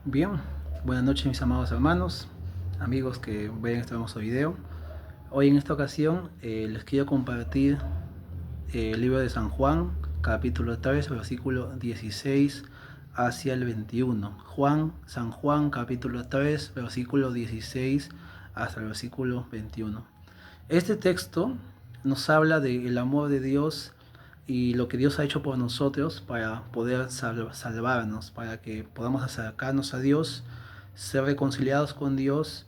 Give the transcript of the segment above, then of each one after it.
Bien, buenas noches mis amados hermanos, amigos que ven este hermoso video. Hoy en esta ocasión les quiero compartir el libro de San Juan, capítulo 3, versículo 16 hacia el 21. San Juan, capítulo 3, versículo 16 hasta el versículo 21. Este texto nos habla del amor de Dios y lo que Dios ha hecho por nosotros para poder salvarnos, para que podamos acercarnos a Dios, ser reconciliados con Dios,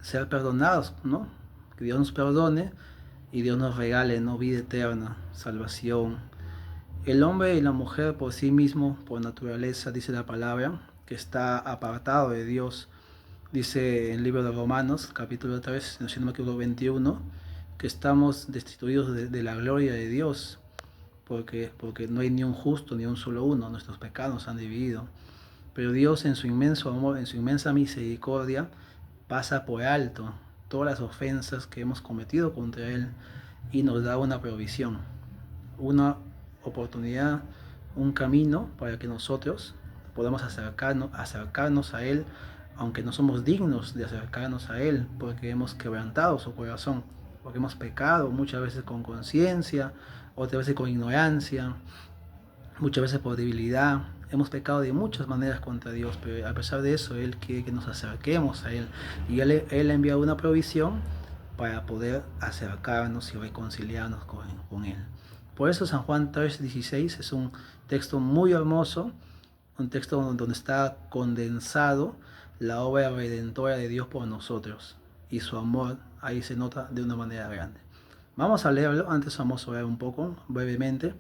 ser perdonados, ¿no? Que Dios nos perdone y Dios nos regale, ¿no? Vida eterna, salvación. El hombre y la mujer por sí mismo, por naturaleza, dice la palabra, que está apartado de Dios. Dice en el libro de Romanos, capítulo 3, si no me equivoco, 21, que estamos destituidos de la gloria de Dios, porque no hay ni un justo, ni un solo uno, nuestros pecados nos han dividido. Pero Dios en su inmenso amor, en su inmensa misericordia, pasa por alto todas las ofensas que hemos cometido contra Él y nos da una provisión, una oportunidad, un camino para que nosotros podamos acercarnos a Él, aunque no somos dignos de acercarnos a Él, porque hemos quebrantado su corazón, porque hemos pecado muchas veces con conciencia, otras veces con ignorancia, muchas veces por debilidad. Hemos pecado de muchas maneras contra Dios, pero a pesar de eso, Él quiere que nos acerquemos a Él. Y Él ha enviado una provisión para poder acercarnos y reconciliarnos con Él. Por eso San Juan 3:16 es un texto muy hermoso, un texto donde está condensado la obra redentora de Dios por nosotros. Y su amor ahí se nota de una manera grande. Vamos a leerlo, antes vamos a orar un poco, brevemente,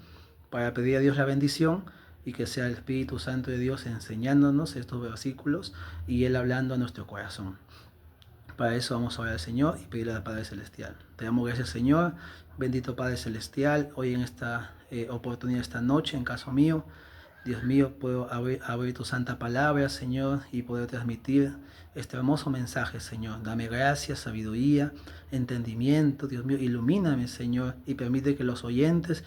para pedir a Dios la bendición y que sea el Espíritu Santo de Dios enseñándonos estos versículos y Él hablando a nuestro corazón. Para eso vamos a orar al Señor y pedirle al Padre Celestial. Te damos gracias, Señor, bendito Padre Celestial, hoy en esta oportunidad, esta noche, en caso mío, Dios mío, puedo abrir tu santa palabra, Señor, y poder transmitir este hermoso mensaje, Señor. Dame gracia, sabiduría, entendimiento, Dios mío, ilumíname, Señor, y permite que los oyentes,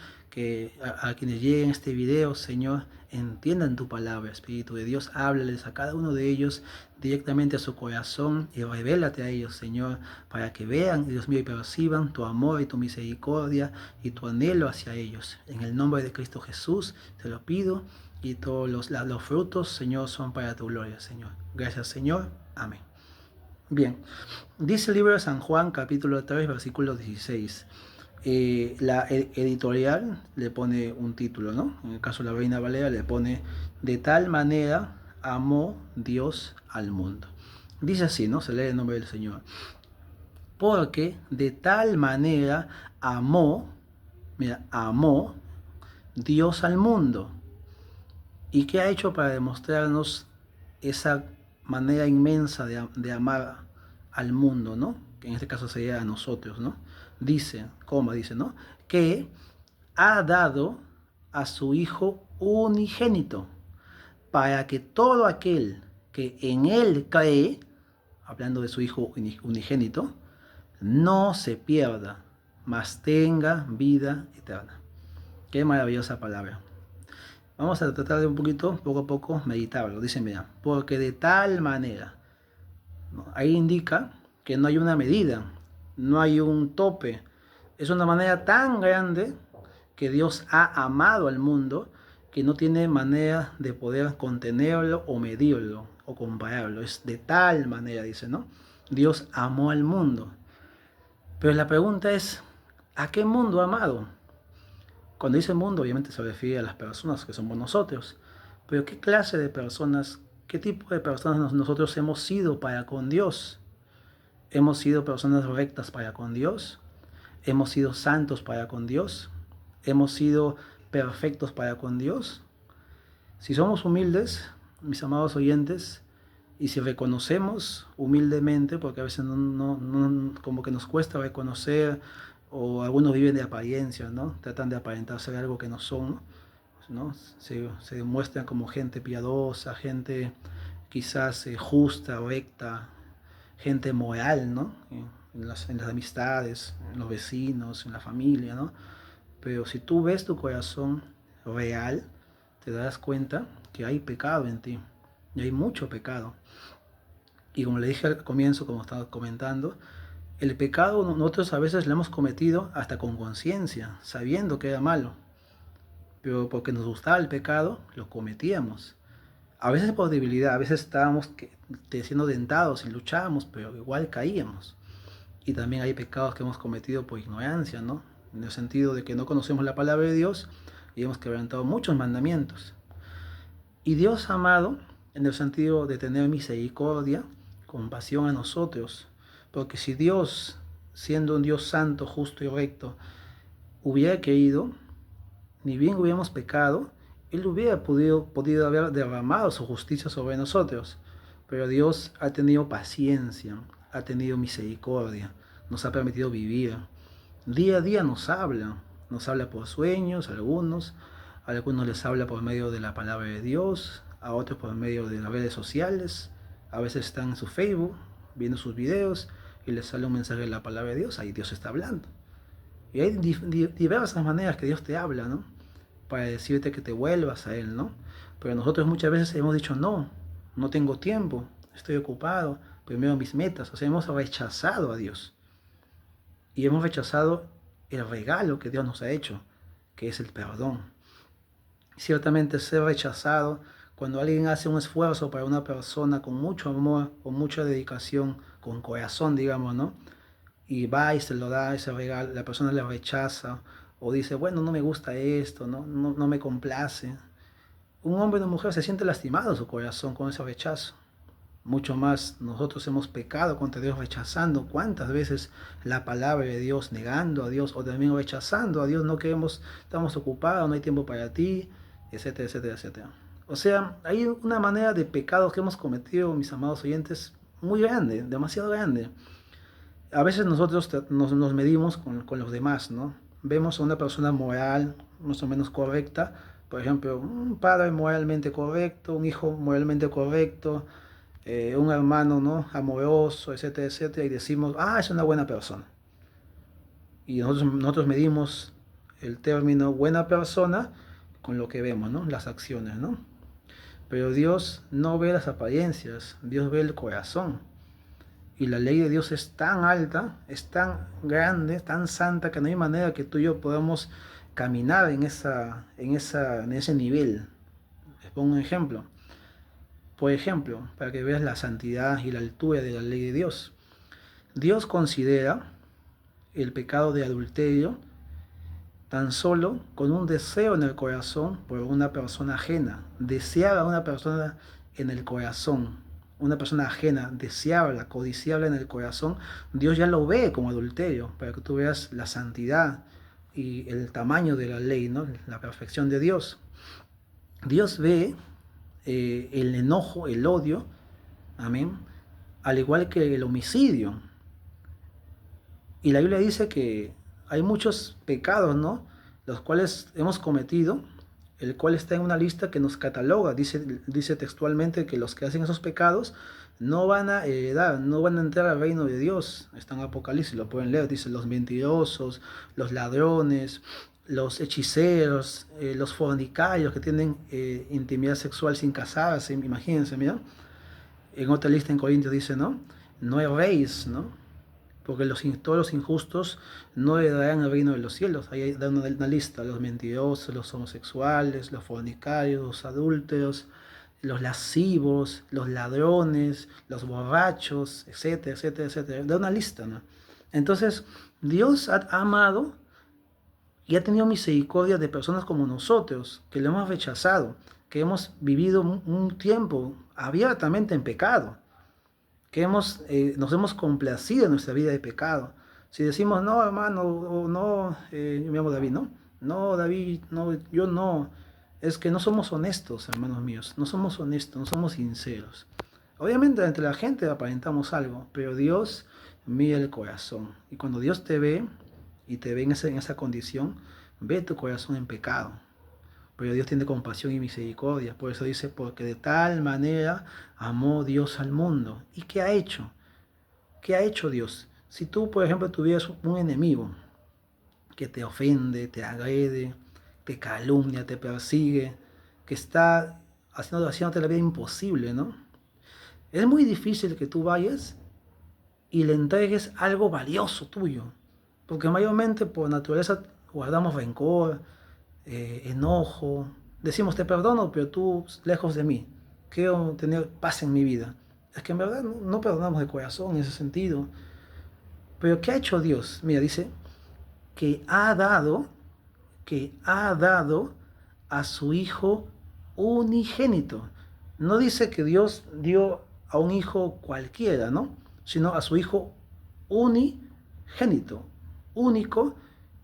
a quienes lleguen este video, Señor, entiendan tu palabra, Espíritu de Dios. Háblales a cada uno de ellos directamente a su corazón y revélate a ellos, Señor, para que vean, Dios mío, y perciban tu amor y tu misericordia y tu anhelo hacia ellos. En el nombre de Cristo Jesús te lo pido, y todos los frutos, Señor, son para tu gloria, Señor. Gracias, Señor. Amén. Bien, dice el libro de San Juan, capítulo 3, versículo 16. La editorial le pone un título, ¿no? En el caso de la Reina Valera le pone: de tal manera amó Dios al mundo. Dice así, ¿no? Se lee el nombre del Señor. Porque de tal manera amó Dios al mundo. ¿Y qué ha hecho para demostrarnos esa manera inmensa de amar al mundo, ¿no? Que en este caso sería a nosotros, ¿no? Dice, ¿no? Que ha dado a su Hijo unigénito para que todo aquel que en Él cree, hablando de su Hijo unigénito, no se pierda, mas tenga vida eterna. Qué maravillosa palabra. Vamos a tratar de un poquito, poco a poco, meditarlo. Dice, mira, porque de tal manera, ¿no? Ahí indica que no hay una medida, no hay un tope. Es una manera tan grande que Dios ha amado al mundo que no tiene manera de poder contenerlo o medirlo o compararlo. Es de tal manera, dice, ¿no? Dios amó al mundo. Pero la pregunta es, ¿a qué mundo ha amado? Cuando dice mundo, obviamente se refiere a las personas que somos nosotros. Pero ¿qué clase de personas, qué tipo de personas nosotros hemos sido para con Dios? ¿Hemos sido personas rectas para con Dios? ¿Hemos sido santos para con Dios? ¿Hemos sido perfectos para con Dios? Si somos humildes, mis amados oyentes, y si reconocemos humildemente, porque a veces como que nos cuesta reconocer, o algunos viven de apariencia, ¿no? Tratan de aparentar ser algo que no son, ¿no? Se demuestran como gente piadosa, gente quizás justa, recta, gente moral, ¿no? En las amistades, en los vecinos, en la familia, ¿no? Pero si tú ves tu corazón real, te darás cuenta que hay pecado en ti, y hay mucho pecado. Y como le dije al comienzo, como estaba comentando, el pecado nosotros a veces lo hemos cometido hasta con conciencia, sabiendo que era malo, pero porque nos gustaba el pecado, lo cometíamos. A veces por debilidad, a veces estábamos siendo tentados y luchábamos, pero igual caíamos. Y también hay pecados que hemos cometido por ignorancia, ¿no? En el sentido de que no conocemos la palabra de Dios y hemos quebrantado muchos mandamientos. Y Dios amado, en el sentido de tener misericordia, compasión a nosotros, porque si Dios, siendo un Dios santo, justo y recto, hubiera querido, ni bien hubiéramos pecado, Él hubiera podido haber derramado su justicia sobre nosotros. Pero Dios ha tenido paciencia, ha tenido misericordia, nos ha permitido vivir. Día a día nos habla por sueños, a algunos les habla por medio de la palabra de Dios, a otros por medio de las redes sociales, a veces están en su Facebook viendo sus videos y les sale un mensaje de la palabra de Dios, ahí Dios está hablando. Y hay diversas maneras que Dios te habla, ¿no? Para decirte que te vuelvas a Él, ¿no? Pero nosotros muchas veces hemos dicho, no, no tengo tiempo, estoy ocupado, primero mis metas, o sea, hemos rechazado a Dios. Y hemos rechazado el regalo que Dios nos ha hecho, que es el perdón. Ciertamente ser rechazado, cuando alguien hace un esfuerzo para una persona con mucho amor, con mucha dedicación, con corazón, digamos, ¿no? Y va y se lo da ese regalo, la persona le rechaza o dice, bueno, no me gusta esto, no me complace. Un hombre o una mujer se siente lastimado en su corazón con ese rechazo. Mucho más nosotros hemos pecado contra Dios rechazando cuántas veces la palabra de Dios, negando a Dios o también rechazando a Dios, no queremos, estamos ocupados, no hay tiempo para ti, etcétera, etcétera, etcétera. O sea, hay una manera de pecados que hemos cometido, mis amados oyentes, muy grande, demasiado grande. A veces nosotros nos medimos con los demás, ¿no? Vemos a una persona moral, más o menos correcta, por ejemplo, un padre moralmente correcto, un hijo moralmente correcto, un hermano, ¿no? Amoroso, etcétera, etcétera, y decimos, ah, es una buena persona. Y nosotros medimos el término buena persona con lo que vemos, ¿no? Las acciones, ¿no? Pero Dios no ve las apariencias, Dios ve el corazón. Y la ley de Dios es tan alta, es tan grande, tan santa, que no hay manera que tú y yo podamos caminar en ese nivel. Les pongo un ejemplo. Por ejemplo, para que veas la santidad y la altura de la ley de Dios. Dios considera el pecado de adulterio tan solo con un deseo en el corazón por una persona ajena. Desear a una persona en el corazón, una persona ajena, desearla, codiciarla en el corazón, Dios ya lo ve como adulterio, para que tú veas la santidad y el tamaño de la ley, ¿no? La perfección de Dios. Dios ve el enojo, el odio, amén, al igual que el homicidio. Y la Biblia dice que hay muchos pecados, ¿no? Los cuales hemos cometido, el cual está en una lista que nos cataloga. Dice textualmente que los que hacen esos pecados no van a heredar, no van a entrar al reino de Dios. Está en Apocalipsis, lo pueden leer. Dice los mentirosos, los ladrones, los hechiceros, los fornicarios que tienen intimidad sexual sin casarse. Imagínense, mira. En otra lista en Corintios dice, ¿no? No erréis, ¿no? Porque todos los injustos no heredarán el reino de los cielos. Ahí da una lista, los mentirosos, los homosexuales, los fornicarios, los adúlteros, los lascivos, los ladrones, los borrachos, etcétera, etcétera, etcétera. Da una lista, ¿no? Entonces, Dios ha amado y ha tenido misericordia de personas como nosotros, que lo hemos rechazado, que hemos vivido un tiempo abiertamente en pecado, que nos hemos complacido en nuestra vida de pecado. Si decimos, no, hermano, o no, yo me llamo David, ¿no? No, David, no, yo no. Es que no somos honestos, hermanos míos. No somos honestos, no somos sinceros. Obviamente entre la gente aparentamos algo, pero Dios mira el corazón. Y cuando Dios te ve y te ve en esa condición, ve tu corazón en pecado. Pero Dios tiene compasión y misericordia. Por eso dice, porque de tal manera amó Dios al mundo. ¿Y qué ha hecho? ¿Qué ha hecho Dios? Si tú, por ejemplo, tuvieras un enemigo que te ofende, te agrede, te calumnia, te persigue, que está haciéndote la vida imposible, ¿no? Es muy difícil que tú vayas y le entregues algo valioso tuyo, porque mayormente por naturaleza guardamos rencor, enojo, decimos te perdono, pero tú lejos de mí, quiero tener paz en mi vida. Es que en verdad no perdonamos de corazón en ese sentido. Pero ¿qué ha hecho Dios? Mira, dice que ha dado a su Hijo unigénito. No dice que Dios dio a un hijo cualquiera, ¿no? Sino a su Hijo unigénito, único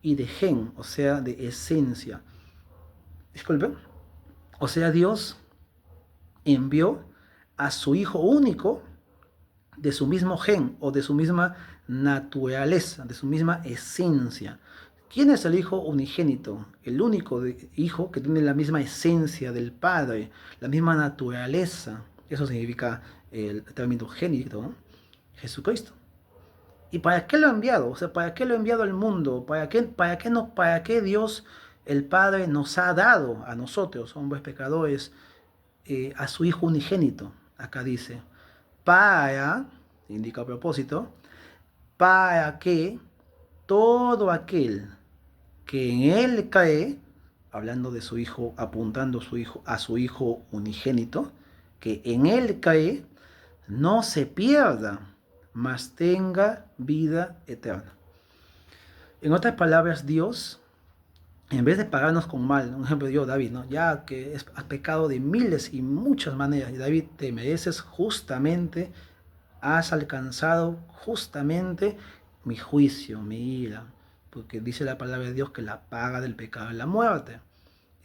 y de gen, o sea, de esencia. Disculpen. O sea, Dios envió a su Hijo único de su mismo gen o de su misma naturaleza, de su misma esencia. ¿Quién es el Hijo unigénito? El único Hijo que tiene la misma esencia del Padre, la misma naturaleza. Eso significa el término génito, ¿no? Jesucristo. ¿Y para qué lo ha enviado? O sea, ¿para qué lo ha enviado al mundo? ¿Para qué Dios, el Padre, nos ha dado a nosotros, hombres pecadores, a su Hijo unigénito? Acá dice, para, indica a propósito, para que todo aquel que en Él cree, hablando de su Hijo, apuntando a su Hijo unigénito, que en Él cree, no se pierda, mas tenga vida eterna. En otras palabras, Dios, en vez de pagarnos con mal, un ejemplo yo, David, ¿no? Ya que has pecado de miles y muchas maneras, y David, te mereces justamente, has alcanzado justamente mi juicio, mi ira, porque dice la palabra de Dios que la paga del pecado es la muerte.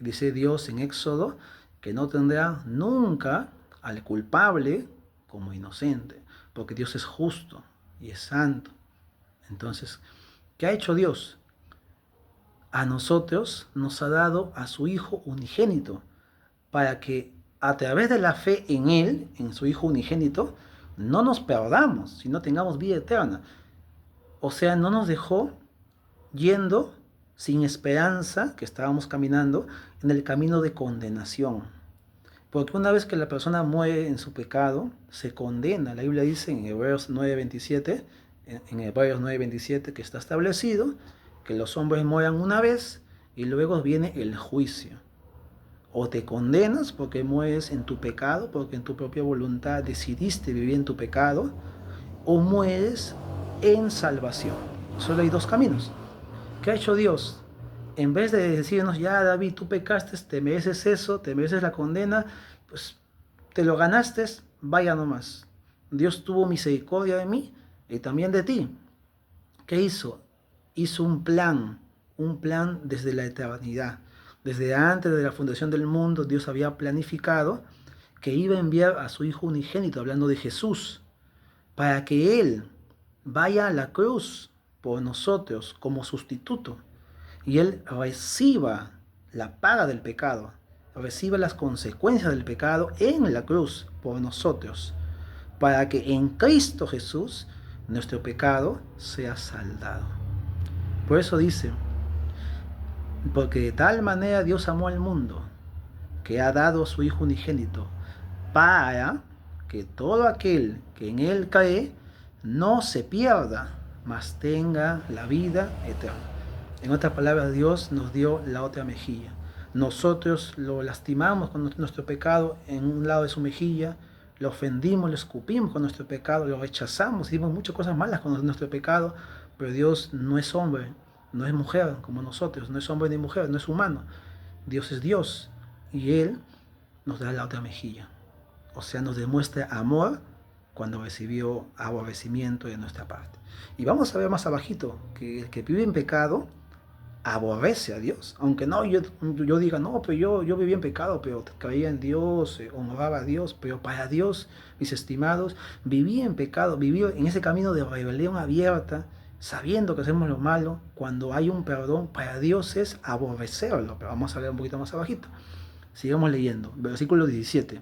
Y dice Dios en Éxodo que no tendrá nunca al culpable como inocente, porque Dios es justo y es santo. Entonces, ¿qué ha hecho Dios? A nosotros nos ha dado a su Hijo unigénito, para que a través de la fe en Él, en su Hijo unigénito, no nos perdamos, sino tengamos vida eterna. O sea, no nos dejó yendo sin esperanza, que estábamos caminando en el camino de condenación. Porque una vez que la persona muere en su pecado, se condena. La Biblia dice en Hebreos 9:27, que está establecido que los hombres mueran una vez y luego viene el juicio. O te condenas porque mueres en tu pecado, porque en tu propia voluntad decidiste vivir en tu pecado, o mueres en salvación. Solo hay dos caminos. ¿Qué ha hecho Dios? En vez de decirnos, ya David, tú pecaste, te mereces eso, te mereces la condena, pues te lo ganaste, vaya nomás. Dios tuvo misericordia de mí y también de ti. ¿Qué hizo? Hizo un plan desde la eternidad. Desde antes de la fundación del mundo, Dios había planificado que iba a enviar a su Hijo unigénito, hablando de Jesús, para que Él vaya a la cruz por nosotros como sustituto y Él reciba la paga del pecado, reciba las consecuencias del pecado en la cruz por nosotros, para que en Cristo Jesús nuestro pecado sea saldado. Por eso dice, porque de tal manera Dios amó al mundo, que ha dado a su Hijo unigénito, para que todo aquel que en Él cree no se pierda, mas tenga la vida eterna. En otras palabras, Dios nos dio la otra mejilla. Nosotros lo lastimamos con nuestro pecado en un lado de su mejilla, lo ofendimos, lo escupimos con nuestro pecado, lo rechazamos, hicimos muchas cosas malas con nuestro pecado, pero Dios no es hombre, no es mujer como nosotros, no es hombre ni mujer, no es humano. Dios es Dios y Él nos da la otra mejilla. O sea, nos demuestra amor cuando recibió aborrecimiento de nuestra parte. Y vamos a ver más abajito que el que vive en pecado aborrece a Dios. Aunque no, yo diga, no, pero yo vivía en pecado, pero creía en Dios, honraba a Dios, pero para Dios, mis estimados, vivía en pecado, vivía en ese camino de rebelión abierta, sabiendo que hacemos lo malo. Cuando hay un perdón, para Dios es aborrecerlo. Pero vamos a leer un poquito más abajito. Sigamos leyendo. Versículo 17.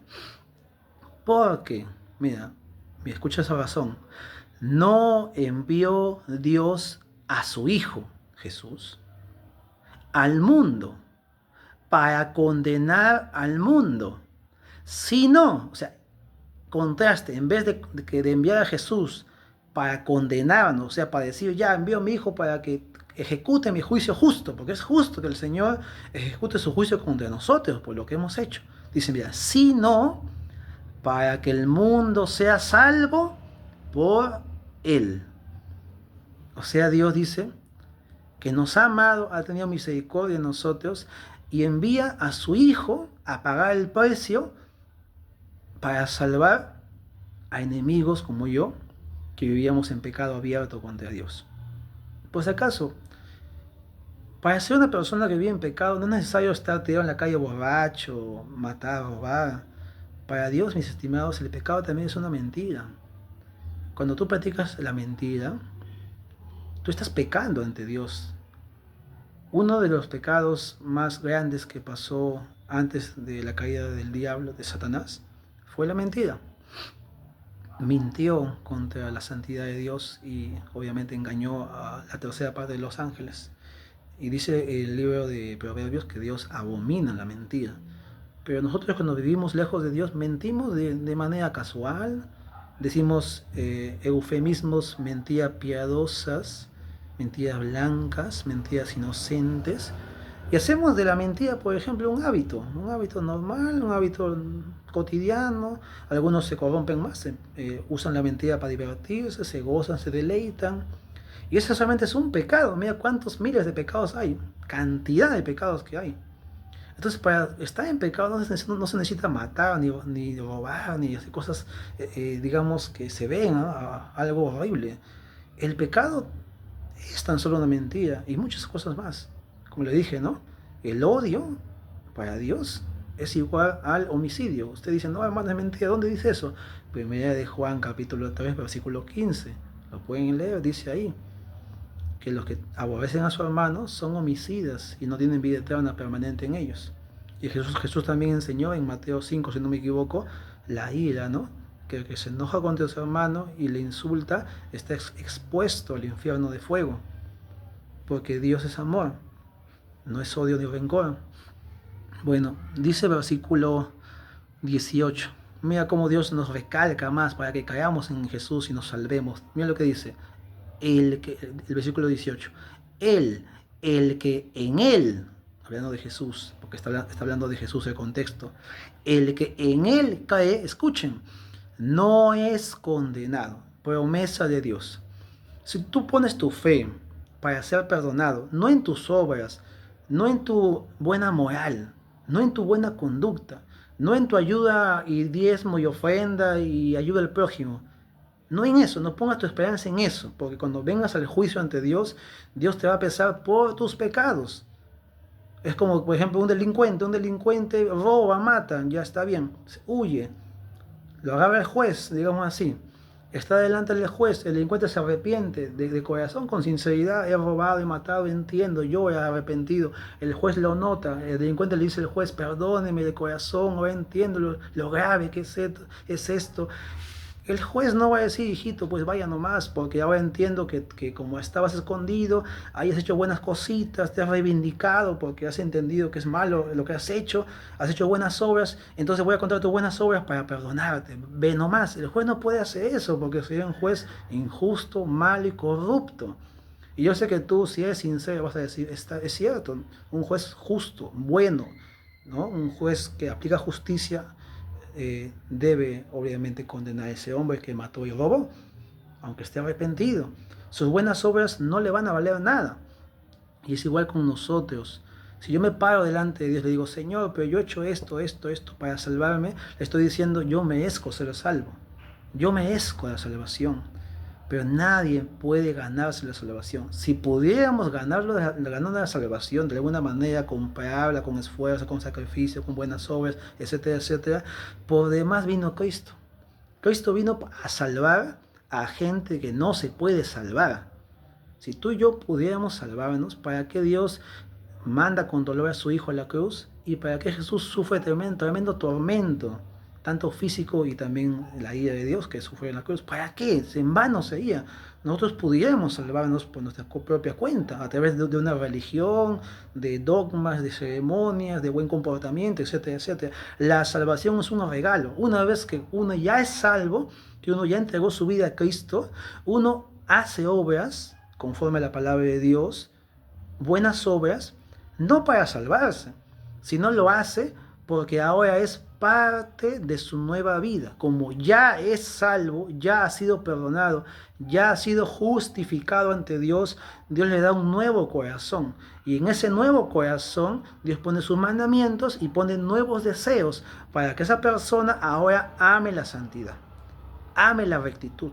Porque, mira, escucha esa razón. No envió Dios a su Hijo, Jesús, al mundo para condenar al mundo, Si no, o sea, contraste, en vez de enviar a Jesús para condenarnos, o sea, para decir, ya envío a mi hijo para que ejecute mi juicio justo, porque es justo que el Señor ejecute su juicio contra nosotros por lo que hemos hecho. Dice, mira, sino para que el mundo sea salvo por él. O sea, Dios dice que nos ha amado, ha tenido misericordia de nosotros y envía a su Hijo a pagar el precio para salvar a enemigos como yo, que vivíamos en pecado abierto contra Dios. Pues acaso, para ser una persona que vive en pecado no es necesario estar tirado en la calle borracho, matar, robar. Para Dios, mis estimados, el pecado también es una mentira. Cuando tú practicas la mentira, tú estás pecando ante Dios. Uno de los pecados más grandes que pasó antes de la caída del diablo, de Satanás, fue la mentira. Mintió contra la santidad de Dios y obviamente engañó a la tercera parte de los ángeles. Y dice el libro de Proverbios que Dios abomina la mentira. Pero nosotros cuando vivimos lejos de Dios mentimos de manera casual, decimos eufemismos, mentiras piadosas, mentiras blancas, mentiras inocentes, y hacemos de la mentira, por ejemplo, un hábito normal, un hábito cotidiano. Algunos se corrompen más, usan la mentira para divertirse, se gozan, se deleitan. Y eso solamente es un pecado. Mira cuántos miles de pecados hay, cantidad de pecados que hay. Entonces, para estar en pecado no se necesita matar, ni robar, ni hacer cosas, digamos, que se ven, ¿no? Algo horrible. El pecado es tan solo una mentira y muchas cosas más. Como le dije, ¿no? El odio para Dios es igual al homicidio. Usted dice, no, hermano, es mentira. ¿Dónde dice eso? Primera de Juan, capítulo 3, versículo 15. Lo pueden leer, dice ahí que los que aborrecen a su hermano son homicidas y no tienen vida eterna permanente en ellos. Y Jesús también enseñó en Mateo 5, si no me equivoco, la ira, ¿no? Que el que se enoja contra su hermano y le insulta está expuesto al infierno de fuego. Porque Dios es amor, no es odio ni rencor. Bueno, dice versículo 18. Mira cómo Dios nos recalca más para que caigamos en Jesús y nos salvemos. Mira lo que dice. El versículo 18, el que en él, hablando de Jesús, porque está hablando de Jesús el contexto, el que en él cae, escuchen, no es condenado, promesa de Dios. Si tú pones tu fe para ser perdonado, no en tus obras, no en tu buena moral, no en tu buena conducta, no en tu ayuda y diezmo y ofrenda y ayuda al prójimo, no en eso, no pongas tu esperanza en eso, porque cuando vengas al juicio ante Dios, Dios te va a pesar por tus pecados. Es como, por ejemplo, un delincuente roba, mata, ya está bien, huye, lo agarra el juez, digamos así, está delante del juez, el delincuente se arrepiente de corazón, con sinceridad, he robado, he matado, entiendo, yo he arrepentido, el juez lo nota, el delincuente le dice al juez, perdóneme de corazón, ahora entiendo lo grave que es esto. El juez no va a decir, hijito, pues vaya nomás, porque ahora entiendo que como estabas escondido, hayas hecho buenas cositas, te has reivindicado porque has entendido que es malo lo que has hecho buenas obras, entonces voy a contar tus buenas obras para perdonarte. Ve nomás, el juez no puede hacer eso porque sería un juez injusto, malo y corrupto. Y yo sé que tú, si eres sincero, vas a decir, es cierto, un juez justo, bueno, ¿no? Un juez que aplica justicia debe obviamente condenar a ese hombre que mató y robó, aunque esté arrepentido. Sus buenas obras no le van a valer nada. Y es igual con nosotros. Si yo me paro delante de Dios, le digo, Señor, pero yo he hecho esto para salvarme, le estoy diciendo, yo merezco ser salvo. Yo merezco la salvación. Pero nadie puede ganarse la salvación. Si pudiéramos ganar la salvación de alguna manera, comprarla con esfuerzo, con sacrificio, con buenas obras, etcétera, etcétera, por demás vino Cristo. Cristo vino a salvar a gente que no se puede salvar. Si tú y yo pudiéramos salvarnos, ¿para qué Dios manda con dolor a su Hijo a la cruz? ¿Y para qué Jesús sufre tremendo tormento tanto físico y también la ira de Dios que sufrió en la cruz. ¿Para qué? En vano sería. Nosotros pudiéramos salvarnos por nuestra propia cuenta, a través de una religión, de dogmas, de ceremonias, de buen comportamiento, etcétera, etcétera. La salvación es un regalo. Una vez que uno ya es salvo, que uno ya entregó su vida a Cristo, uno hace obras conforme a la palabra de Dios, buenas obras, no para salvarse, sino lo hace porque ahora es parte de su nueva vida. Como ya es salvo, ya ha sido perdonado, ya ha sido justificado ante Dios, Dios le da un nuevo corazón. Y en ese nuevo corazón, Dios pone sus mandamientos y pone nuevos deseos para que esa persona ahora ame la santidad, ame la rectitud,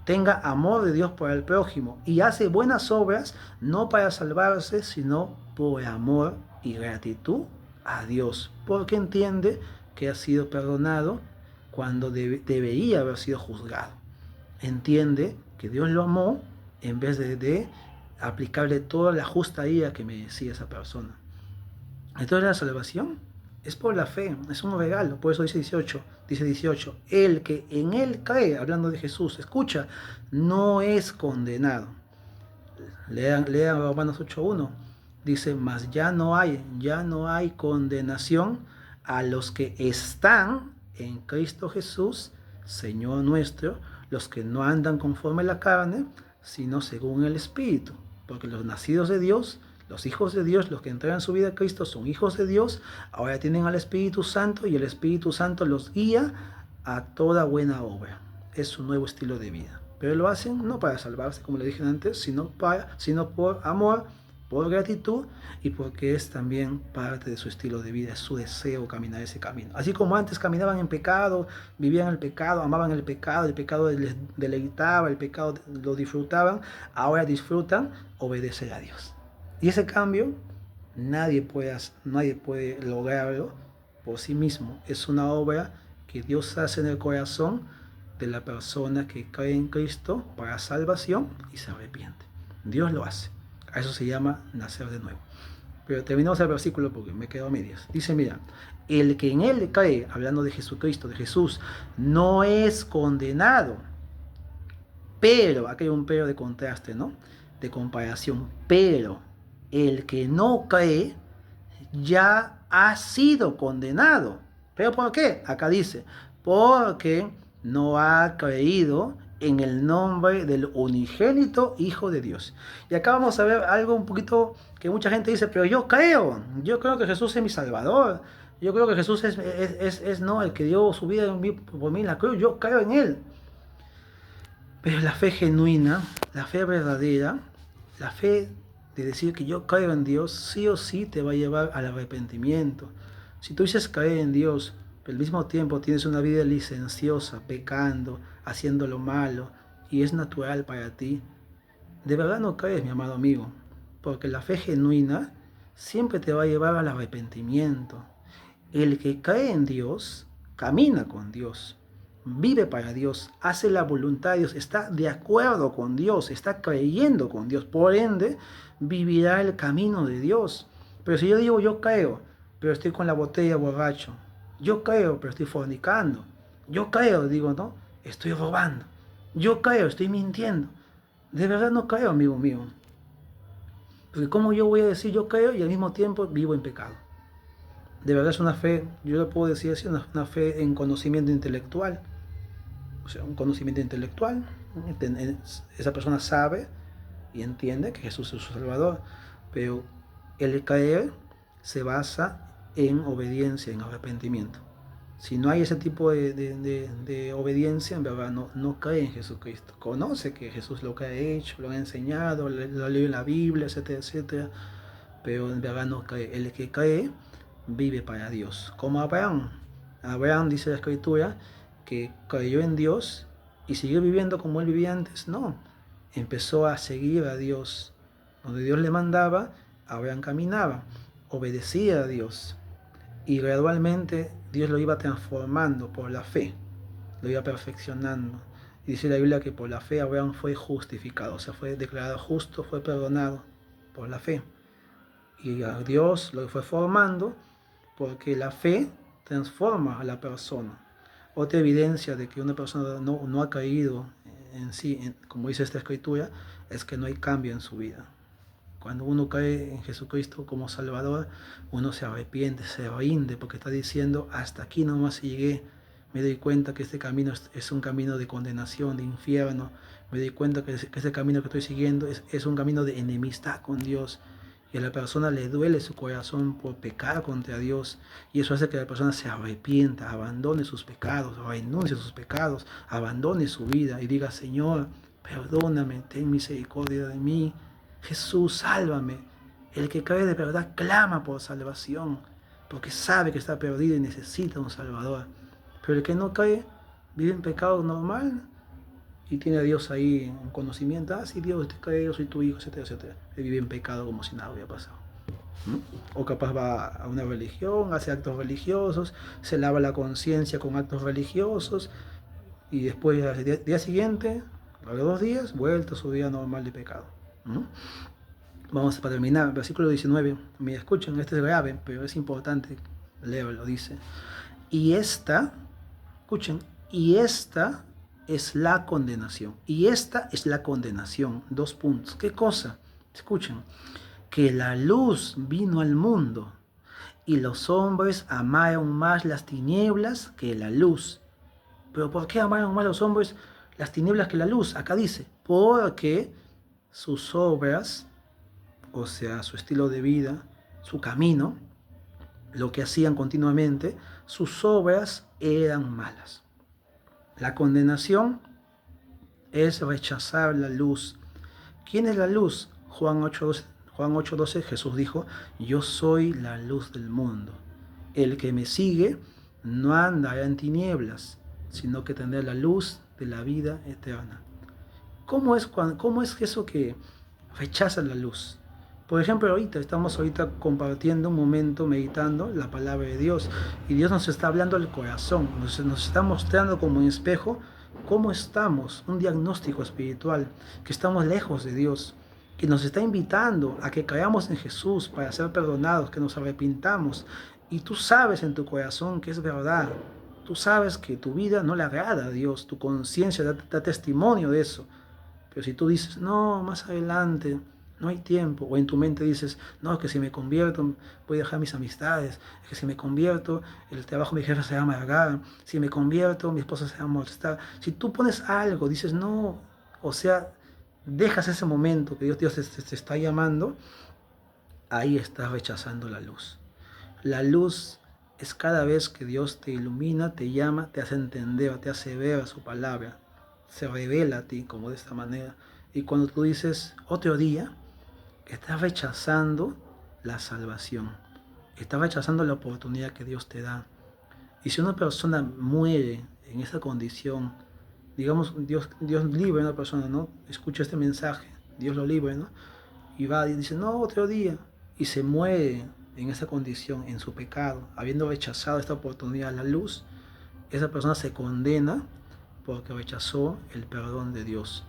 tenga amor de Dios por el prójimo y hace buenas obras no para salvarse, sino por amor y gratitud a Dios, porque entiende que ha sido perdonado cuando debería haber sido juzgado. Entiende que Dios lo amó en vez de aplicarle toda la justa ira que merecía esa persona. Entonces la salvación es por la fe, es un regalo. Por eso dice 18, el que en él cree, hablando de Jesús, escucha, no es condenado. Lean Romanos 8:1, dice, mas ya no hay condenación a los que están en Cristo Jesús, Señor nuestro, los que no andan conforme a la carne, sino según el Espíritu, porque los nacidos de Dios, los hijos de Dios, los que entregan su vida a Cristo son hijos de Dios, ahora tienen al Espíritu Santo y el Espíritu Santo los guía a toda buena obra. Es su nuevo estilo de vida. Pero lo hacen no para salvarse, como le dije antes, sino por amor, por gratitud y porque es también parte de su estilo de vida, es su deseo caminar ese camino. Así como antes caminaban en pecado, vivían el pecado, amaban el pecado les deleitaba, el pecado lo disfrutaban, ahora disfrutan obedecer a Dios. Y ese cambio nadie puede lograrlo por sí mismo. Es una obra que Dios hace en el corazón de la persona que cree en Cristo para salvación y se arrepiente. Dios lo hace. A eso se llama nacer de nuevo. Pero terminamos el versículo porque me quedo a medias. Dice, mira, el que en él cree, hablando de Jesucristo, de Jesús, no es condenado. Pero, aquí hay un pero de contraste, ¿no? De comparación. Pero el que no cree ya ha sido condenado. ¿Pero por qué? Acá dice, porque no ha creído en el nombre del unigénito Hijo de Dios. Y acá vamos a ver algo un poquito que mucha gente dice, pero yo creo que Jesús es mi Salvador. Yo creo que Jesús es no, el que dio su vida por mí en la cruz. Yo creo en Él. Pero la fe genuina, la fe verdadera, la fe de decir que yo creo en Dios, sí o sí te va a llevar al arrepentimiento. Si tú dices creer en Dios, pero al mismo tiempo tienes una vida licenciosa, pecando, haciendo lo malo, y es natural para ti, de verdad no crees, mi amado amigo, porque la fe genuina siempre te va a llevar al arrepentimiento. El que cree en Dios, camina con Dios, vive para Dios, hace la voluntad de Dios, está de acuerdo con Dios, está creyendo con Dios, por ende vivirá el camino de Dios. Pero si yo digo yo creo, pero estoy con la botella borracho, yo creo, pero estoy fornicando, yo creo, digo, no, estoy robando, yo creo, estoy mintiendo, de verdad no creo, amigo mío, porque cómo yo voy a decir yo creo y al mismo tiempo vivo en pecado. De verdad es una fe, yo lo puedo decir así, una fe en conocimiento intelectual. O sea, un conocimiento intelectual. Esa persona sabe y entiende que Jesús es su Salvador. Pero el creer se basa en obediencia, en arrepentimiento. Si no hay ese tipo de obediencia, en verdad no cree en Jesucristo. Conoce que Jesús lo que ha hecho, lo ha enseñado, lo lee en la Biblia, etcétera, etcétera. Pero en verdad no cree. El que cree vive para Dios. Como Abraham. Abraham, dice la Escritura, que creyó en Dios y siguió viviendo como él vivía antes. No, empezó a seguir a Dios. Donde Dios le mandaba, Abraham caminaba, obedecía a Dios. Y gradualmente Dios lo iba transformando por la fe, lo iba perfeccionando. Y dice la Biblia que por la fe Abraham fue justificado, o sea, fue declarado justo, fue perdonado por la fe. Y a Dios lo fue formando porque la fe transforma a la persona. Otra evidencia de que una persona no ha caído en sí, como dice esta escritura, es que no hay cambio en su vida. Cuando uno cae en Jesucristo como Salvador, uno se arrepiente, se rinde, porque está diciendo, hasta aquí nomás llegué. Me doy cuenta que este camino es un camino de condenación, de infierno. Me doy cuenta que este camino que estoy siguiendo es un camino de enemistad con Dios. Y a la persona le duele su corazón por pecar contra Dios. Y eso hace que la persona se arrepienta, abandone sus pecados, renuncie a sus pecados, abandone su vida y diga, Señor, perdóname, ten misericordia de mí. Jesús, sálvame. El que cree de verdad clama por salvación, porque sabe que está perdido y necesita un Salvador. Pero el que no cree, vive en pecado normal y tiene a Dios ahí en conocimiento. Ah, sí, Dios, te cree, yo soy tu hijo, etcétera, etcétera. Y vive en pecado como si nada hubiera pasado. O capaz va a una religión, hace actos religiosos, se lava la conciencia con actos religiosos y después, al día siguiente, a los 2 días, vuelta a su vida normal de pecado. Vamos para terminar, versículo 19. Me escuchan, este es grave, pero es importante leerlo. Dice, y esta, escuchen, y esta es la condenación. Y esta es la condenación. 2 puntos. ¿Qué cosa? Escuchen, que la luz vino al mundo y los hombres amaron más las tinieblas que la luz. ¿Pero por qué amaron más los hombres las tinieblas que la luz? Acá dice, porque sus obras, o sea, su estilo de vida, su camino, lo que hacían continuamente, sus obras eran malas. La condenación es rechazar la luz. ¿Quién es la luz? Juan 8:12, Jesús dijo, yo soy la luz del mundo. El que me sigue no andará en tinieblas, sino que tendrá la luz de la vida eterna. ¿Cómo es eso que rechaza la luz? Por ejemplo, estamos compartiendo un momento, meditando la palabra de Dios. Y Dios nos está hablando al corazón, nos está mostrando como un espejo cómo estamos, un diagnóstico espiritual, que estamos lejos de Dios, que nos está invitando a que creamos en Jesús para ser perdonados, que nos arrepintamos. Y tú sabes en tu corazón que es verdad. Tú sabes que tu vida no le agrada a Dios, tu conciencia da testimonio de eso. Pero si tú dices, no, más adelante, no hay tiempo, o en tu mente dices, no, que si me convierto voy a dejar mis amistades, que si me convierto el trabajo de mi jefe se va a amargar, si me convierto mi esposa se va a molestar. Si tú pones algo, dices, no, o sea, dejas ese momento que Dios te está llamando, ahí estás rechazando la luz. La luz es cada vez que Dios te ilumina, te llama, te hace entender, te hace ver su palabra, se revela a ti como de esta manera. Y cuando tú dices otro día, estás rechazando la salvación, estás rechazando la oportunidad que Dios te da. Y si una persona muere en esa condición, digamos, Dios libre a una persona, ¿no? Escucha este mensaje, Dios lo libre, ¿no? Y va y dice, no, otro día, y se muere en esa condición, en su pecado, habiendo rechazado esta oportunidad, la luz, esa persona se condena porque rechazó el perdón de Dios.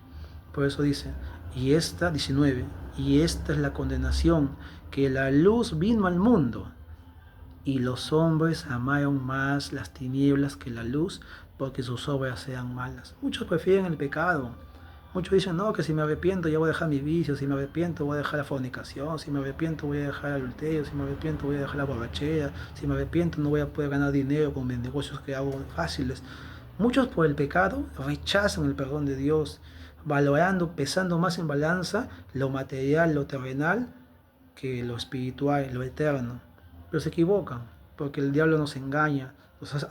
Por eso dice, 19, y esta es la condenación, que la luz vino al mundo, y los hombres amaron más las tinieblas que la luz, porque sus obras sean malas. Muchos prefieren el pecado. Muchos dicen, no, que si me arrepiento ya voy a dejar mis vicios, si me arrepiento voy a dejar la fornicación, si me arrepiento voy a dejar el adulterio, si me arrepiento voy a dejar la borrachera, si me arrepiento no voy a poder ganar dinero con mis negocios que hago fáciles. Muchos por el pecado rechazan el perdón de Dios, valorando, pesando más en balanza lo material, lo terrenal, que lo espiritual, lo eterno. Pero se equivocan, porque el diablo nos engaña,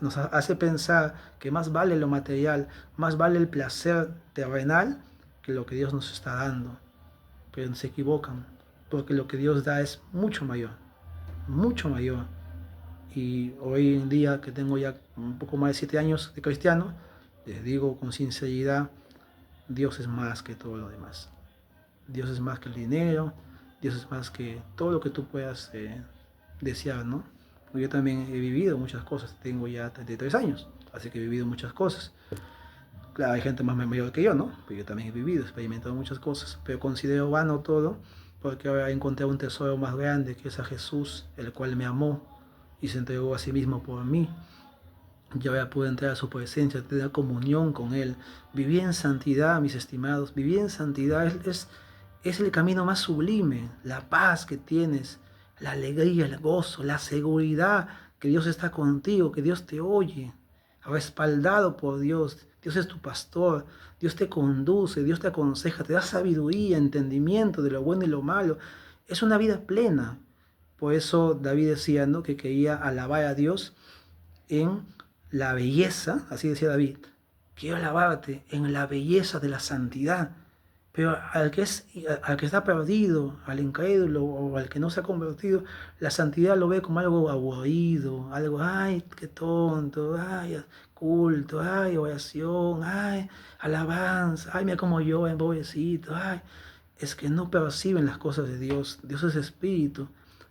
nos hace pensar que más vale lo material, más vale el placer terrenal que lo que Dios nos está dando. Pero se equivocan, porque lo que Dios da es mucho mayor, mucho mayor. Y hoy en día, que tengo ya un poco más de 7 años de cristiano, les digo con sinceridad, Dios es más que todo lo demás. Dios es más que el dinero, Dios es más que todo lo que tú puedas desear, ¿no? Yo también he vivido muchas cosas, tengo ya 33 años, así que he vivido muchas cosas. Claro, hay gente más mayor que yo, ¿no? Pero yo también he vivido, experimentado muchas cosas, pero considero vano todo, porque ahora he encontrado un tesoro más grande, que es a Jesús, el cual me amó y se entregó a sí mismo por mí. yo ya pude entrar a su presencia, tener comunión con Él. Vivir en santidad, mis estimados, vivir en santidad es el camino más sublime. La paz que tienes, la alegría, el gozo, la seguridad que Dios está contigo, que Dios te oye, respaldado por Dios. Dios es tu pastor, Dios te conduce, Dios te aconseja, te da sabiduría, entendimiento de lo bueno y lo malo. Es una vida plena. Por eso David decía, ¿no?, que quería alabar a Dios en la belleza, así decía David, quiero alabarte en la belleza de la santidad. Pero al que está perdido, al incrédulo o al que no se ha convertido, la santidad lo ve como algo aburrido, algo, ay, qué tonto, ay, culto, ay, oración, ay, alabanza, ay, mira cómo yo, pobrecito, ay. Es que no perciben las cosas de Dios. Dios es espíritu.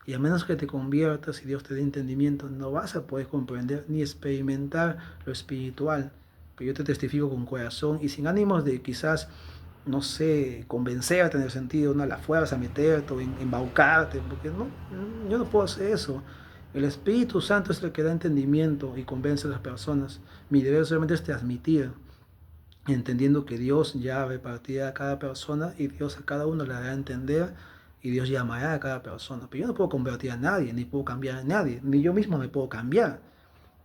Y a menos que te conviertas y Dios te dé entendimiento, no vas a poder comprender ni experimentar lo espiritual. Pero yo te testifico con corazón y sin ánimos de quizás, no sé, convencerte en el sentido, no, a la fuerza, meterte o embaucarte, porque no, yo no puedo hacer eso. El Espíritu Santo es el que da entendimiento y convence a las personas. Mi deber solamente es transmitir, entendiendo que Dios ya repartirá a cada persona y Dios a cada uno le dará a entender y Dios llamará a cada persona. Pero yo no puedo convertir a nadie, ni puedo cambiar a nadie, ni yo mismo me puedo cambiar,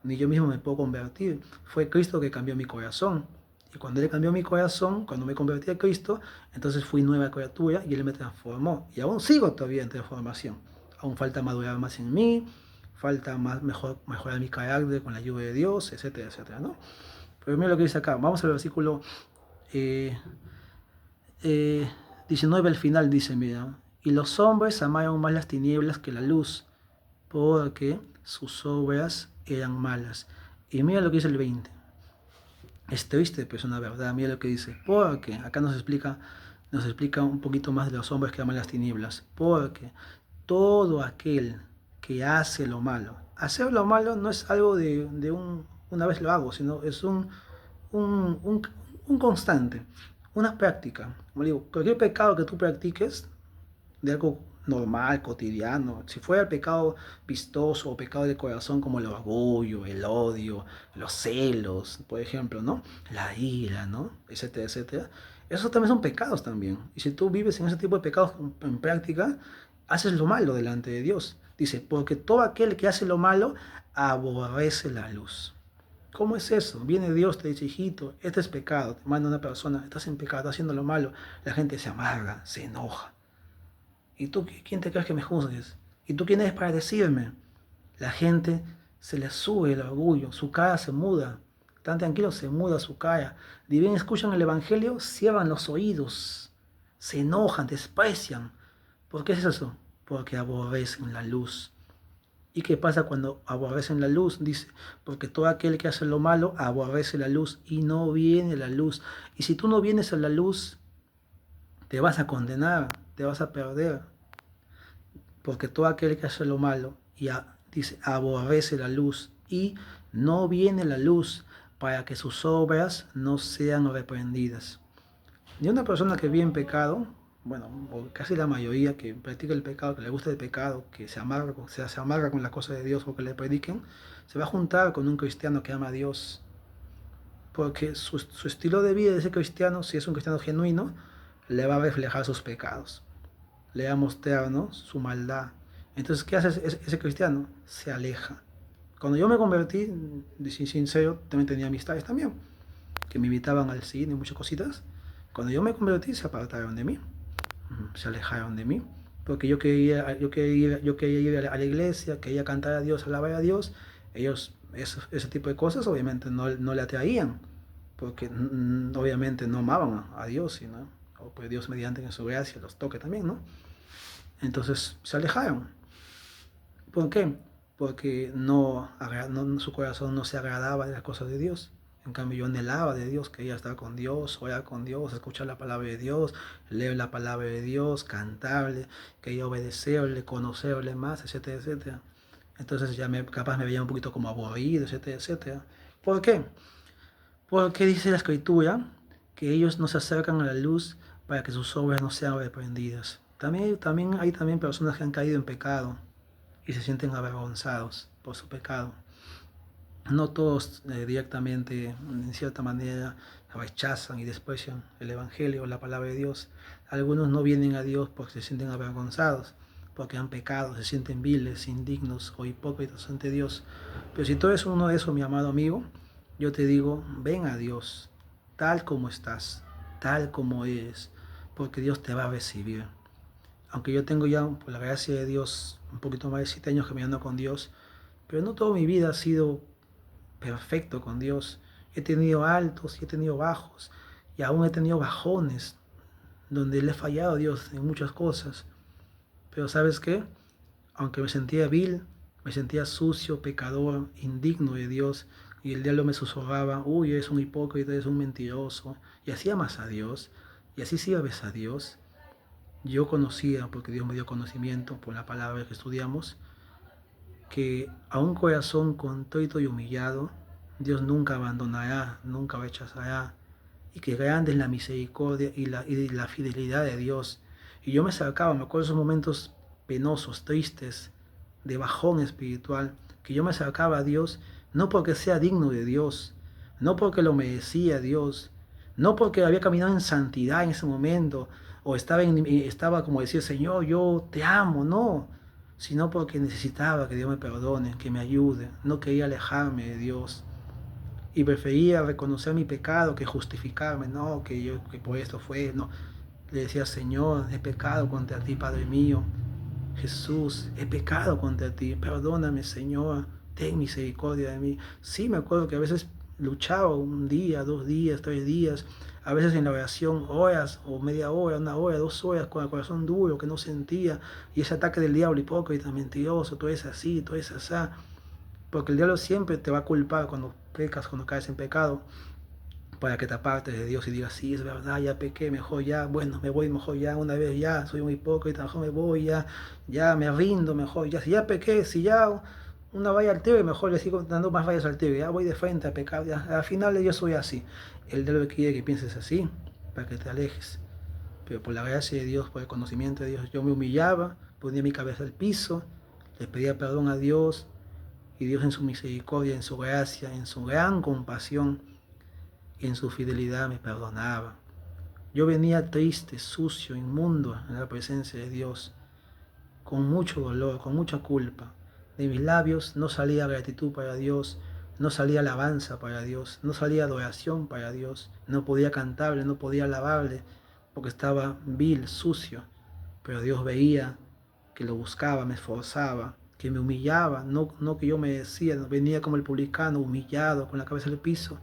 ni yo mismo me puedo convertir. Fue Cristo que cambió mi corazón. Y cuando Él cambió mi corazón, cuando me convertí a Cristo, entonces fui nueva criatura y Él me transformó. Y aún sigo todavía en transformación. Aún falta madurar más en mí, falta mejorar mi carácter con la ayuda de Dios, etcétera, etcétera, ¿no? Pero mira lo que dice acá. Vamos al versículo eh, 19 al final, dice, mira. Y los hombres amaron más las tinieblas que la luz, porque sus obras eran malas. Y mira lo que dice el 20. Es triste, pero es una verdad. Mira lo que dice. Porque acá nos explica un poquito más de los hombres que aman las tinieblas. Porque todo aquel que hace lo malo. Hacer lo malo no es algo de una vez lo hago, sino es un, un, un constante, una práctica. Como digo, cualquier pecado que tú practiques, de algo normal, cotidiano, si fuera el pecado vistoso o pecado de corazón como el orgullo, el odio, los celos, por ejemplo, ¿no? La ira, ¿no? Etcétera, etcétera. Esos también son pecados también. Y si tú vives en ese tipo de pecados en práctica, haces lo malo delante de Dios. Dice, porque todo aquel que hace lo malo aborrece la luz. ¿Cómo es eso? Viene Dios, te dice, hijito, este es pecado, te manda una persona, estás en pecado, estás haciendo lo malo. La gente se amarga, se enoja. ¿Y tú quién te crees que me juzgues? ¿Y tú quién eres para decirme? La gente se le sube el orgullo, su cara se muda. Tan tranquilo se muda su cara. Ni bien escuchan el Evangelio, cierran los oídos. Se enojan, desprecian. ¿Por qué es eso? Porque aborrecen la luz. ¿Y qué pasa cuando aborrecen la luz? Dice, porque todo aquel que hace lo malo aborrece la luz y no viene la luz. Y si tú no vienes a la luz, te vas a condenar, te vas a perder. Porque todo aquel que hace lo malo, dice, aborrece la luz y no viene la luz para que sus obras no sean reprendidas. Ni una persona que vive en pecado, bueno, o casi la mayoría que practica el pecado, que le gusta el pecado, que se amarga con la cosa de Dios o que le prediquen, se va a juntar con un cristiano que ama a Dios. Porque su estilo de vida de ese cristiano, si es un cristiano genuino, le va a reflejar sus pecados. Le va a mostrar, ¿no?, su maldad. Entonces, ¿qué hace ese cristiano? Se aleja. Cuando yo me convertí, sincero, también tenía amistades también, que me invitaban al cine y muchas cositas. Cuando yo me convertí, se apartaron de mí, se alejaron de mí, porque yo quería ir a la iglesia, quería cantar a Dios, alabar a Dios. Ellos, ese tipo de cosas, obviamente no le atraían, porque obviamente no amaban a Dios, sino, o pues Dios mediante en su gracia los toque también, ¿no? Entonces se alejaron. ¿Por qué? Porque su corazón no se agradaba de las cosas de Dios. En cambio, yo anhelaba de Dios, quería estar con Dios, orar con Dios, escuchar la palabra de Dios, leer la palabra de Dios, cantarle, quería obedecerle, conocerle más, etcétera, etcétera. Entonces ya capaz me veía un poquito como aburrido, etcétera, etcétera. ¿Por qué? Porque dice la Escritura que ellos no se acercan a la luz para que sus obras no sean reprendidas. También hay personas que han caído en pecado y se sienten avergonzados por su pecado. No todos directamente, en cierta manera, rechazan y desprecian el Evangelio, la palabra de Dios. Algunos no vienen a Dios porque se sienten avergonzados, porque han pecado, se sienten viles, indignos o hipócritas ante Dios. Pero si tú eres uno de esos, mi amado amigo, yo te digo, ven a Dios, tal como estás, tal como eres, porque Dios te va a recibir. Aunque yo tengo ya, por la gracia de Dios, un poquito más de 7 años caminando con Dios, pero no toda mi vida ha sido perfecto con Dios. He tenido altos y he tenido bajos, y aún he tenido bajones, donde le he fallado a Dios en muchas cosas. Pero ¿sabes qué? Aunque me sentía vil, me sentía sucio, pecador, indigno de Dios, y el diablo me susurraba, uy, eres un hipócrita, eres un mentiroso, y así amas a Dios, y así sirves a Dios. Yo conocía, porque Dios me dio conocimiento por la palabra que estudiamos, que a un corazón contrito y humillado, Dios nunca abandonará, nunca rechazará, y que grande es la misericordia y la fidelidad de Dios. Y yo me acercaba, me acuerdo de esos momentos penosos, tristes, de bajón espiritual, que yo me acercaba a Dios, no porque sea digno de Dios, no porque lo merecía Dios, no porque había caminado en santidad en ese momento, o estaba como decir, Señor, yo te amo, no, sino porque necesitaba que Dios me perdone, que me ayude, no quería alejarme de Dios. Y prefería reconocer mi pecado que justificarme, no, que por esto fue, no. Le decía, Señor, he pecado contra ti, Padre mío. Jesús, he pecado contra ti, perdóname, Señor, ten misericordia de mí. Sí, me acuerdo que a veces luchaba un día, 2 días, 3 días, a veces en la oración horas o media hora, 1 hora, 2 horas, con el corazón duro, que no sentía, y ese ataque del diablo hipócrita, mentiroso, tú eres así, tú eres así. Porque el diablo siempre te va a culpar cuando pecas, cuando caes en pecado, para que te apartes de Dios y digas, sí, es verdad, ya pequé, mejor ya, bueno, me voy mejor ya, una vez ya, soy un hipócrita, mejor me voy ya, ya me rindo mejor, ya, si ya pequé, si ya una valla al tigre, mejor le sigo dando más vallas al tigre, ya voy de frente a pecar, ya, al final yo soy así. El diablo quiere que pienses así, para que te alejes. Pero por la gracia de Dios, por el conocimiento de Dios, yo me humillaba, ponía mi cabeza al piso, le pedía perdón a Dios, y Dios en su misericordia, en su gracia, en su gran compasión y en su fidelidad me perdonaba. Yo venía triste, sucio, inmundo en la presencia de Dios, con mucho dolor, con mucha culpa. De mis labios no salía gratitud para Dios, no salía alabanza para Dios, no salía adoración para Dios. No podía cantarle, no podía alabarle, porque estaba vil, sucio. Pero Dios veía que lo buscaba, me esforzaba, que me humillaba, no que yo me decía, venía como el publicano, humillado, con la cabeza en el piso.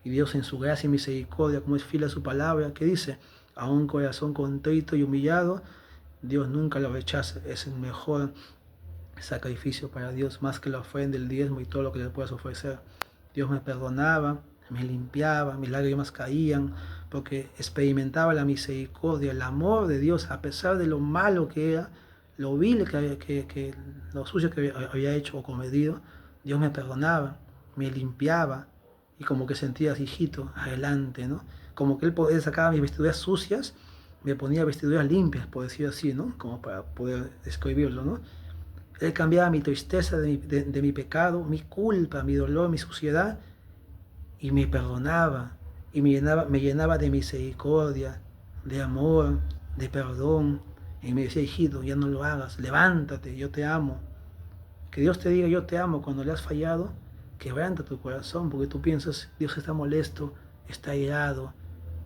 Y Dios en su gracia y misericordia, como es fiel a su palabra, que dice, a un corazón contrito y humillado, Dios nunca lo rechaza, es el mejor sacrificio para Dios, más que la ofrenda, el diezmo y todo lo que le puedas ofrecer. Dios me perdonaba, me limpiaba, mis lágrimas caían, porque experimentaba la misericordia, el amor de Dios, a pesar de lo malo que era, lo vil lo sucio que había hecho o cometido. Dios me perdonaba, me limpiaba, y como que sentía, hijito, adelante, ¿no? Como que él sacaba mis vestiduras sucias, me ponía vestiduras limpias, por decir así, ¿no? Como para poder describirlo, ¿no? Él cambiaba mi tristeza de mi pecado, mi culpa, mi dolor, mi suciedad, y me perdonaba, y me llenaba de misericordia, de amor, de perdón, y me decía, hijito, ya no lo hagas, levántate, yo te amo. Que Dios te diga, yo te amo cuando le has fallado, quebranta tu corazón, porque tú piensas, Dios está molesto, está irado,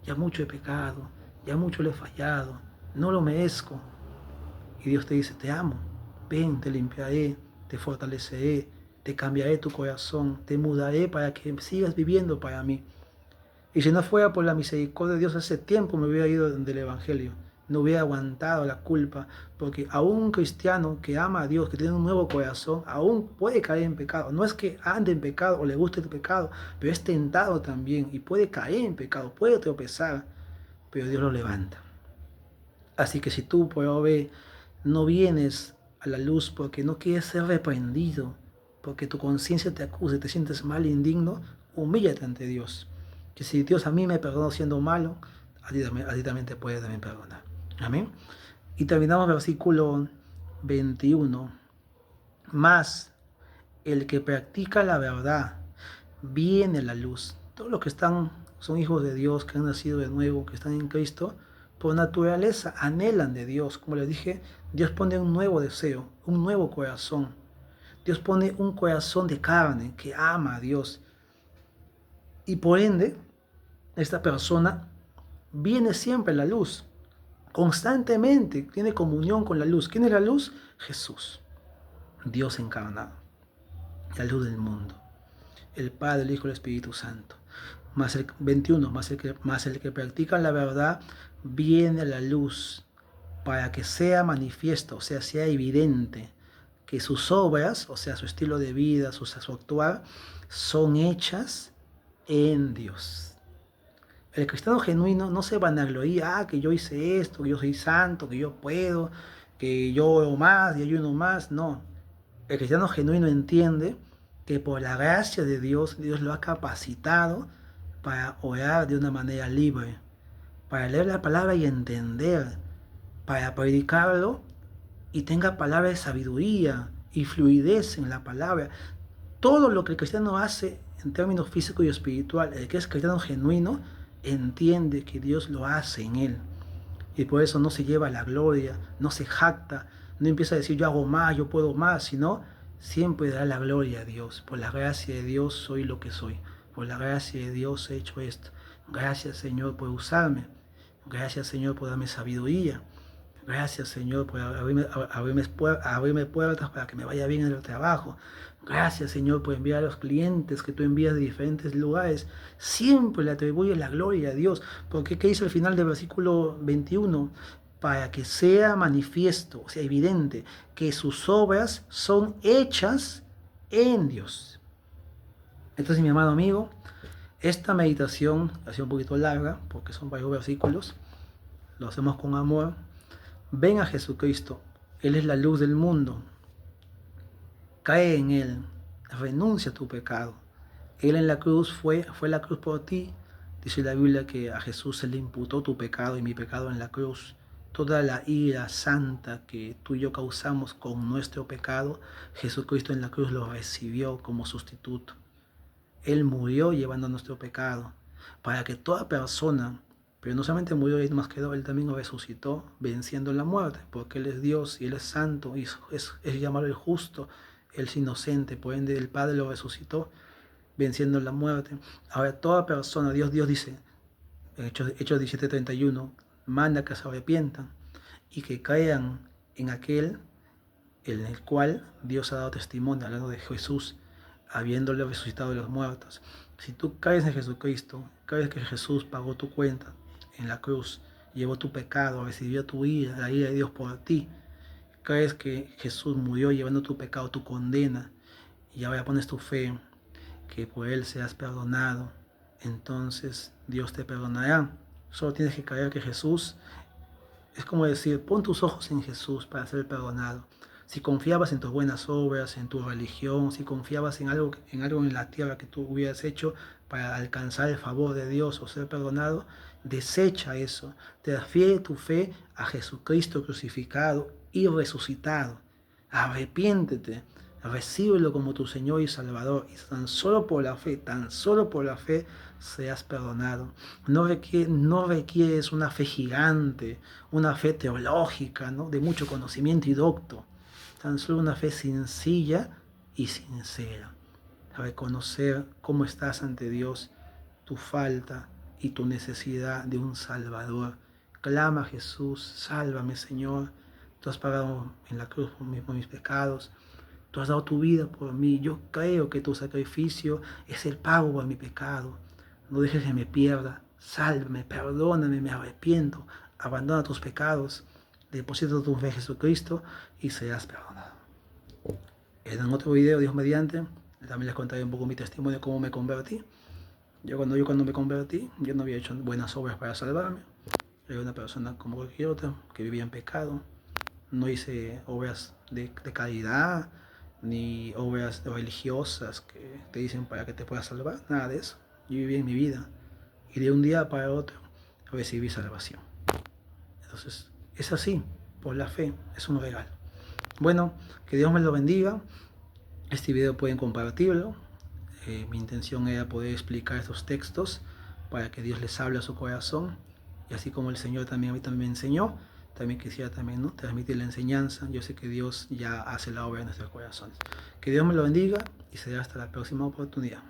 ya mucho he pecado, ya mucho le he fallado, no lo merezco. Y Dios te dice, te amo, ven, te limpiaré, te fortaleceré, te cambiaré tu corazón, te mudaré para que sigas viviendo para mí. Y si no fuera por la misericordia de Dios, hace tiempo me hubiera ido del Evangelio, no hubiera aguantado la culpa, porque aún un cristiano que ama a Dios, que tiene un nuevo corazón, aún puede caer en pecado. No es que ande en pecado o le guste el pecado, pero es tentado también y puede caer en pecado, puede tropezar, pero Dios lo levanta. Así que si tú, por hoy, no vienes a la luz porque no quieres ser reprendido, porque tu conciencia te acusa y te sientes mal e indigno, humíllate ante Dios. Que si Dios a mí me perdonó siendo malo, a ti también te puede también perdonar. Amén. Y terminamos el versículo 21. Más el que practica la verdad viene la luz. Todos los que son hijos de Dios, que han nacido de nuevo, que están en Cristo, por naturaleza anhelan de Dios. Como les dije, Dios pone un nuevo deseo, un nuevo corazón. Dios pone un corazón de carne que ama a Dios. Y por ende, esta persona viene siempre a la luz. Constantemente tiene comunión con la luz. ¿Quién es la luz? Jesús, Dios encarnado, la luz del mundo. El Padre, el Hijo y el Espíritu Santo. Más el 21, más el que practica la verdad, viene a la luz para que sea manifiesto, o sea evidente que sus obras, o sea, su estilo de vida, su actuar, son hechas en Dios. El cristiano genuino no se vanagloria, que yo hice esto, que yo soy santo, que yo puedo, que yo oro más y ayuno más. No. El cristiano genuino entiende que por la gracia de Dios, Dios lo ha capacitado para orar de una manera libre, para leer la palabra y entender, para predicarlo y tenga palabra de sabiduría y fluidez en la palabra. Todo lo que el cristiano hace en términos físico y espiritual, el que es cristiano genuino, entiende que Dios lo hace en él. Y por eso no se lleva la gloria, no se jacta, no empieza a decir yo hago más, yo puedo más, sino siempre da la gloria a Dios. Por la gracia de Dios soy lo que soy. Por la gracia de Dios he hecho esto. Gracias, Señor, por usarme. Gracias, Señor, por darme sabiduría. Gracias, Señor, por abrirme puertas para que me vaya bien en el trabajo. Gracias, Señor, por enviar a los clientes que tú envías de diferentes lugares. Siempre le atribuye la gloria a Dios. Porque ¿qué dice al final del versículo 21? Para que sea manifiesto, o sea, evidente, que sus obras son hechas en Dios. Entonces, mi amado amigo, esta meditación ha sido un poquito larga, porque son varios versículos. Lo hacemos con amor. Ven a Jesucristo, Él es la luz del mundo. Cae en Él, renuncia a tu pecado. Él en la cruz fue la cruz por ti. Dice la Biblia que a Jesús se le imputó tu pecado y mi pecado en la cruz. Toda la ira santa que tú y yo causamos con nuestro pecado, Jesucristo en la cruz lo recibió como sustituto. Él murió llevando nuestro pecado para que toda persona, pero no solamente murió y más quedó, Él también resucitó venciendo la muerte, porque Él es Dios y Él es santo y es llamado el justo, Él es inocente, por ende el Padre lo resucitó venciendo la muerte. Ahora toda persona, Dios dice, Hechos 17:31, manda que se arrepientan y que crean en aquel en el cual Dios ha dado testimonio, hablando de Jesús, habiéndole resucitado de los muertos. Si tú crees en Jesucristo, crees que Jesús pagó tu cuenta en la cruz, llevó tu pecado, recibió tu ira, la ira de Dios por ti, crees que Jesús murió llevando tu pecado, tu condena, y ahora pones tu fe que por Él seas perdonado, entonces Dios te perdonará. Solo tienes que creer que Jesús, es como decir, pon tus ojos en Jesús para ser perdonado. Si confiabas en tus buenas obras, en tu religión, si confiabas en algo en la tierra que tú hubieras hecho para alcanzar el favor de Dios o ser perdonado, desecha eso. Transfiere tu fe a Jesucristo crucificado y resucitado. Arrepiéntete, recíbelo como tu Señor y Salvador. Y tan solo por la fe, seas perdonado. No requieres una fe gigante, una fe teológica, ¿no?, de mucho conocimiento y docto. Tan solo una fe sencilla y sincera. Reconocer cómo estás ante Dios, tu falta y tu necesidad de un Salvador. Clama a Jesús, sálvame, Señor. Tú has pagado en la cruz por mis pecados. Tú has dado tu vida por mí. Yo creo que tu sacrificio es el pago por mi pecado. No dejes que me pierda. Sálvame, perdóname, me arrepiento. Abandona tus pecados. Deposita tu fe en Jesucristo y serás perdonado. En otro video, Dios mediante, también les contaré un poco mi testimonio de cómo me convertí. Cuando me convertí, yo no había hecho buenas obras para salvarme. Era una persona como cualquier otra que vivía en pecado. No hice obras de caridad, ni obras religiosas que te dicen para que te puedas salvar. Nada de eso. Yo viví en mi vida y de un día para otro recibí salvación. Entonces, es así, por la fe, es un regalo. Bueno, que Dios me lo bendiga. Este video pueden compartirlo. Mi intención era poder explicar estos textos para que Dios les hable a su corazón, y así como el Señor también a mí también me enseñó, también quisiera también, ¿no?, transmitir la enseñanza. Yo sé que Dios ya hace la obra en nuestros corazones. Que Dios me lo bendiga y será hasta la próxima oportunidad.